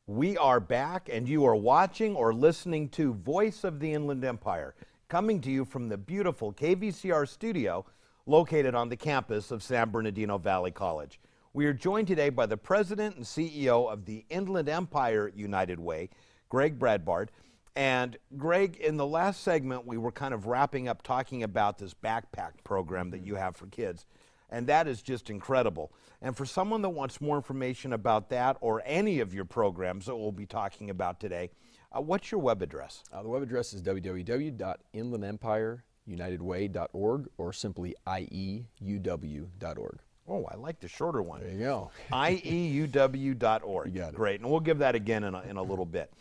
We are back, and you are watching or listening to Voice of the Inland Empire, coming to you from the beautiful KVCR studio located on the campus of San Bernardino Valley College. We are joined today by the president and CEO of the Inland Empire United Way, Greg Bradbard. And Greg, in the last segment, we were kind of wrapping up talking about this backpack program that you have for kids. And that is just incredible. And for someone that wants more information about that or any of your programs that we'll be talking about today, what's your web address? The web address is www.inlandempireunitedway.org or simply ieuw.org. Oh, I like the shorter one. There you go. ieuw.org. You got it. Great. And we'll give that again in a little bit.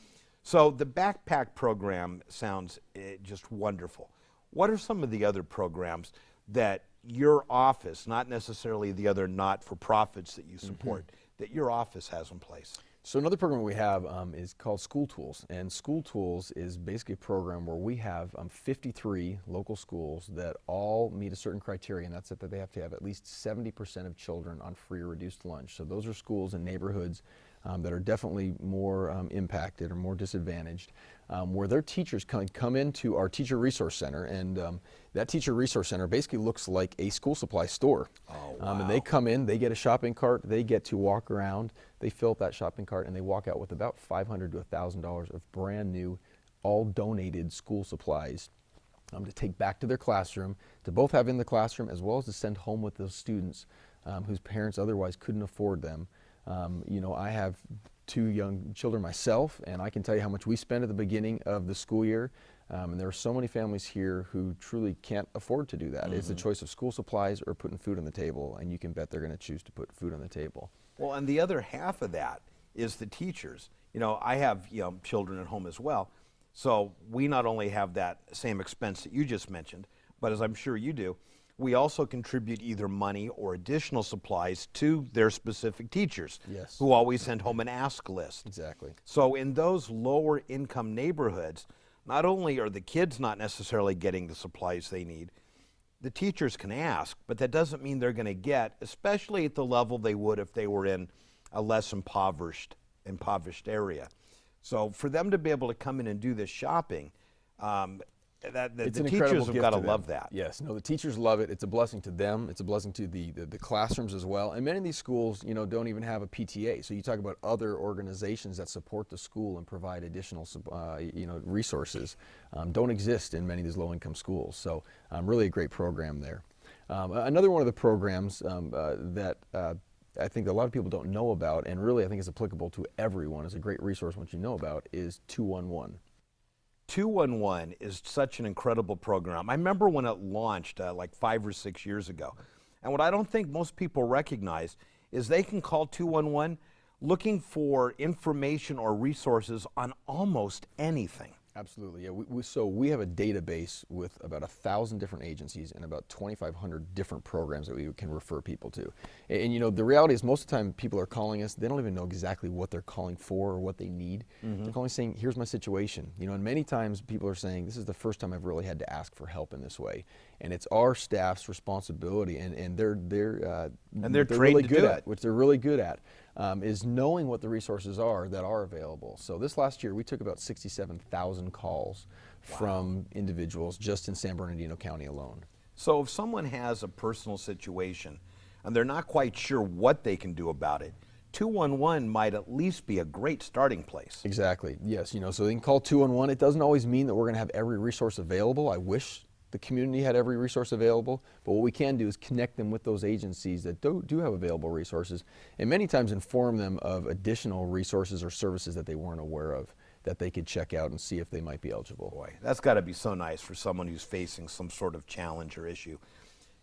So the backpack program sounds just wonderful. What are some of the other programs that your office, not necessarily the other not-for-profits that you support, that your office has in place? So another program we have is called School Tools, and School Tools is basically a program where we have 53 local schools that all meet a certain criteria, and that's that they have to have at least 70% of children on free or reduced lunch. So those are schools in neighborhoods that are definitely more impacted or more disadvantaged, where their teachers come into our Teacher Resource Center, and that Teacher Resource Center basically looks like a school supply store. Oh, wow. And they come in, they get a shopping cart, they get to walk around, they fill up that shopping cart, and they walk out with about $500 to $1,000 of brand new, all donated school supplies to take back to their classroom, to both have in the classroom as well as to send home with those students whose parents otherwise couldn't afford them. You know, I have 2 young children myself, and I can tell you how much we spend at the beginning of the school year. And there are so many families here who truly can't afford to do that. It's a choice of school supplies or putting food on the table, and you can bet they're going to choose to put food on the table. Well, and the other half of that is the teachers. You know, I have children at home as well, so we not only have that same expense that you just mentioned, but as I'm sure you do, we also contribute either money or additional supplies to their specific teachers, Yes. who always send home an ask list. Exactly. So in those lower income neighborhoods, not only are the kids not necessarily getting the supplies they need, the teachers can ask, but that doesn't mean they're going to get, especially at the level they would if they were in a less impoverished area. So for them to be able to come in and do this shopping, the teachers have got to love that. Yes, no, the teachers love it. It's a blessing to them. It's a blessing to the classrooms as well. And many of these schools, don't even have a PTA. So you talk about other organizations that support the school and provide additional, resources. Don't exist in many of these low-income schools. So really a great program there. Another one of the programs that I think a lot of people don't know about, and really I think is applicable to everyone, is a great resource once you know about, is 211. 211 is such an incredible program. I remember when it launched like 5 or 6 years ago. And what I don't think most people recognize is they can call 211 looking for information or resources on almost anything. Absolutely, yeah. So we have a database with about 1,000 different agencies and about 2,500 different programs that we can refer people to. And the reality is most of the time people are calling us, they don't even know exactly what they're calling for or what they need. They're calling saying, here's my situation. And many times people are saying, this is the first time I've really had to ask for help in this way. And it's our staff's responsibility, and they're trained really to good do at, it. which they're really good at, is knowing what the resources are that are available. So this last year we took about 67,000 calls from individuals just in San Bernardino County alone. So if someone has a personal situation and they're not quite sure what they can do about it, 211 might at least be a great starting place. Exactly, yes. So they can call 211. It doesn't always mean that we're going to have every resource available. I wish the community had every resource available, but what we can do is connect them with those agencies that do have available resources, and many times inform them of additional resources or services that they weren't aware of that they could check out and see if they might be eligible. Boy, that's got to be so nice for someone who's facing some sort of challenge or issue.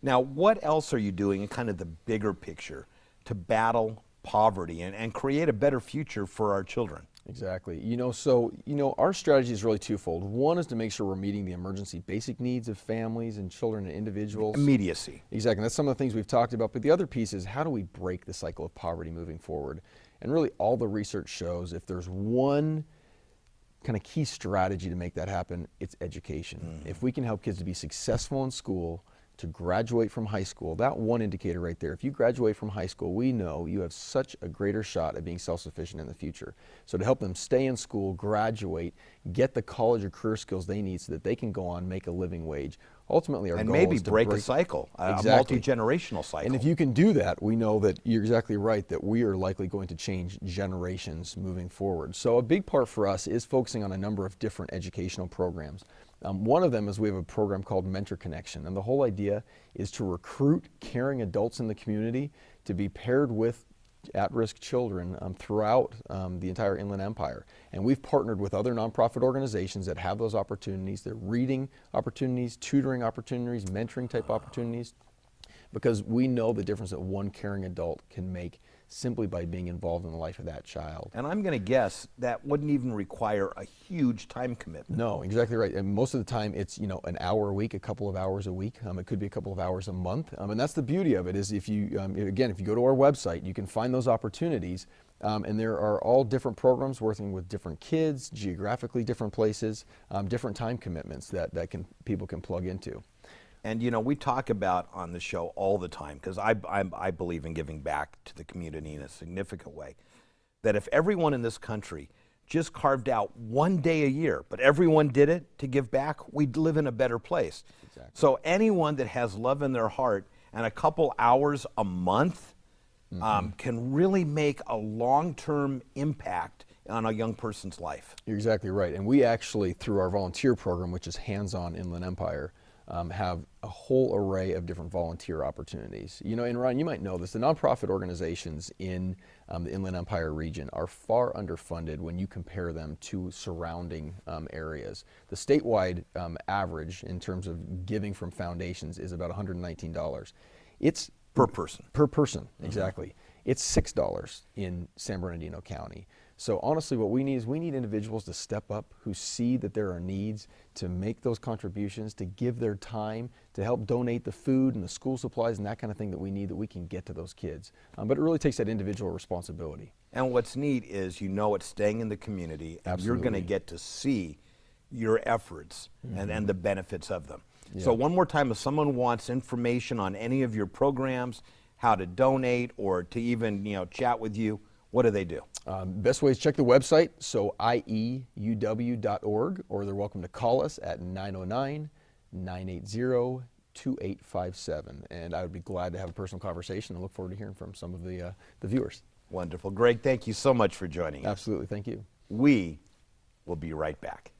Now, what else are you doing in kind of the bigger picture to battle poverty and create a better future for our children? Exactly. Our strategy is really twofold. One is to make sure we're meeting the emergency basic needs of families and children and individuals. Immediacy. Exactly. That's some of the things we've talked about. But the other piece is, how do we break the cycle of poverty moving forward? And really all the research shows if there's one kind of key strategy to make that happen, it's education. If we can help kids to be successful in school, to graduate from high school, that one indicator right there, if you graduate from high school, we know you have such a greater shot at being self-sufficient in the future. So to help them stay in school, graduate, get the college or career skills they need so that they can go on, make a living wage. Ultimately, our and goal maybe is to break a cycle, Exactly. a multi-generational cycle. And if you can do that, we know that you're exactly right, that we are likely going to change generations moving forward. So a big part for us is focusing on a number of different educational programs. One of them is we have a program called Mentor Connection, and the whole idea is to recruit caring adults in the community to be paired with at-risk children throughout the entire Inland Empire. And we've partnered with other nonprofit organizations that have those opportunities. They're reading opportunities, tutoring opportunities, mentoring type opportunities, because we know the difference that one caring adult can make simply by being involved in the life of that child. And I'm going to guess that wouldn't even require a huge time commitment. No, exactly right. And most of the time it's, an hour a week, a couple of hours a week. It could be a couple of hours a month. And that's the beauty of it is if you, again, if you go to our website, you can find those opportunities. And there are all different programs working with different kids, geographically different places, different time commitments that people can plug into. And we talk about on the show all the time, because I believe in giving back to the community in a significant way, that if everyone in this country just carved out one day a year, but everyone did it to give back, we'd live in a better place. Exactly. So anyone that has love in their heart and a couple hours a month can really make a long-term impact on a young person's life. You're exactly right. And we actually, through our volunteer program, which is Hands-On Inland Empire, have a whole array of different volunteer opportunities. And Ryan, you might know this, the nonprofit organizations in the Inland Empire region are far underfunded when you compare them to surrounding areas. The statewide average in terms of giving from foundations is about $119. It's Per person. Per person, exactly. It's $6 in San Bernardino County. So honestly, what we need is individuals to step up who see that there are needs, to make those contributions, to give their time, to help donate the food and the school supplies and that kind of thing that we need that we can get to those kids. But it really takes that individual responsibility. And what's neat is it's staying in the community, and Absolutely. you're going to get to see your efforts and the benefits of them. Yeah. So one more time, if someone wants information on any of your programs, how to donate, or to even chat with you, what do they do? Best way is check the website, so ieuw.org, or they're welcome to call us at 909-980-2857. And I would be glad to have a personal conversation and look forward to hearing from some of the viewers. Wonderful. Greg, thank you so much for joining us. Absolutely, thank you. We will be right back.